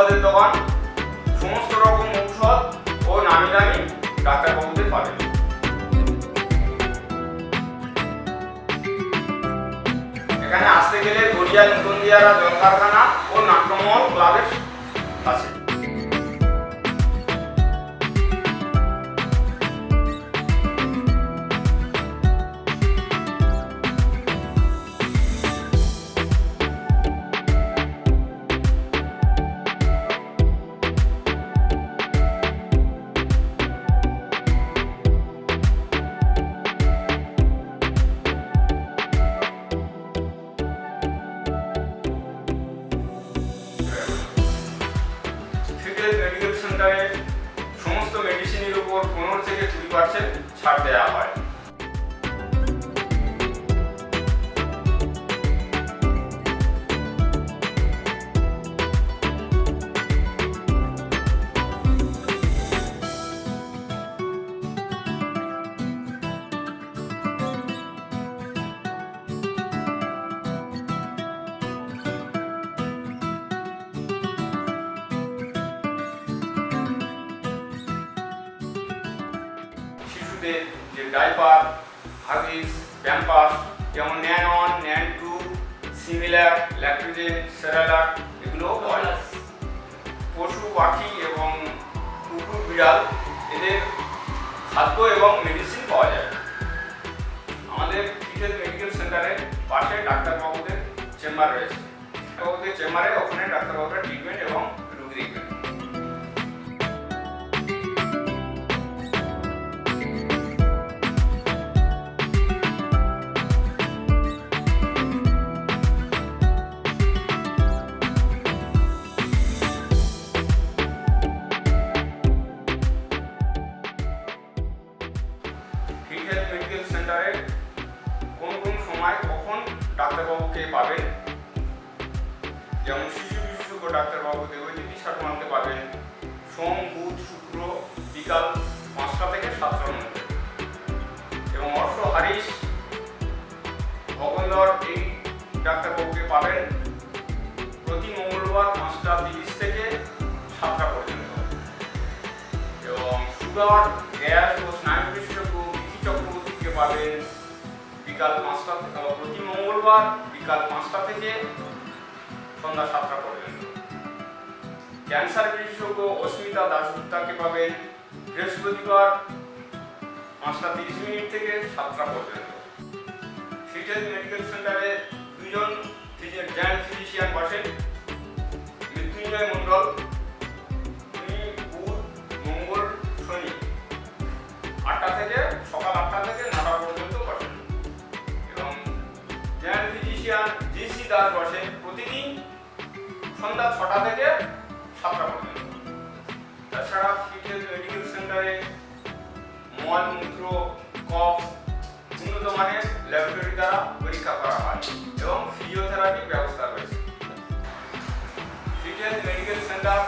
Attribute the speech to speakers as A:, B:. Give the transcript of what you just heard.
A: ঔষধের দোকান, সমস্ত রকম ঔষধ ও নামি দামি ডাক্তারবাবুদের পাবেন। এখানে আসতে গেলে গড়িয়া নতুনদিয়ারা জল কারখানা ও নাট্যমহল ক্লাবের আছে। মেডিকেল সেন্টারে সমস্ত মেডিসিনের উপর 15 থেকে 20% ছাড় দেওয়া হয়। যে ডাইপার, হাগিস, প্যাম্পাস যেমন ন্যান 1, ন্যান 2, সিমিলার, ল্যাক্টোজেন, সেরালাক এগুলোও পাওয়া যায়। পশু পাখি এবং কুকুর বিড়াল এদের খাদ্য এবং মেডিসিন পাওয়া যায়। আমাদের ফিটেল মেডিকেল সেন্টারের পাশে ডাক্তারবাবুদের চেম্বার রয়েছে। ডাক্তারবাবুদের চেম্বারে ওখানে ডাক্তারবাবুরা ট্রিটমেন্ট এবং রোগী দেখবেন। মেডিকেল সেন্টারে কোন কোন সময় কখন ডাক্তারবাবুকে পাবেন, যেমন শিশু বিশেষজ্ঞ ডাক্তারবাবু দেবজ্যোতি শর্মাকে পাবেন সোম, বুধ, শুক্র বিকাল 5টা থেকে 7টার মধ্যে, এবং অর্থ হারিস ভগন্দর এই ডাক্তারবাবুকে পাবেন প্রতি মঙ্গলবার 5টা 30 থেকে 7টা পর্যন্ত, এবং সুগার, গ্যাস ও স্নায়ু বিশেষজ্ঞ চক্রবর্তীকে পাবেন বিকাল 5টা প্রতি মঙ্গলবার বিকাল 5টা থেকে সন্ধ্যা 7টা পর্যন্ত। ক্যান্সার বিশেষজ্ঞ অস্মিতা দাশগুপ্তাকে পাবেন বৃহস্পতিবার 5টা 30 থেকে 7টা পর্যন্ত। ফিটেল মেডিকেল সেন্টারে 2জন জেনারেল ফিজিশিয়ান বসেন, মৃত্যুঞ্জয় মণ্ডল, উনি বুধ, মঙ্গল, শনি 8টা থেকে সকাল 8টা থেকে 9টা পর্যন্ত বসেন, এবং জেনারেল ফিজিশিয়ান জি.সি. দাস বসেন প্রতিদিন সন্ধ্যা 6টা থেকে 7টা পর্যন্ত। তাছাড়া ফিটেল মেডিকেল সেন্টারে মল, মূত্র, কফ উন্নত মানের ল্যাবরেটরি দ্বারা পরীক্ষা করা হয় এবং ফিজিওথেরাপির ব্যবস্থা রয়েছে। ফিটেল মেডিকেল সেন্টার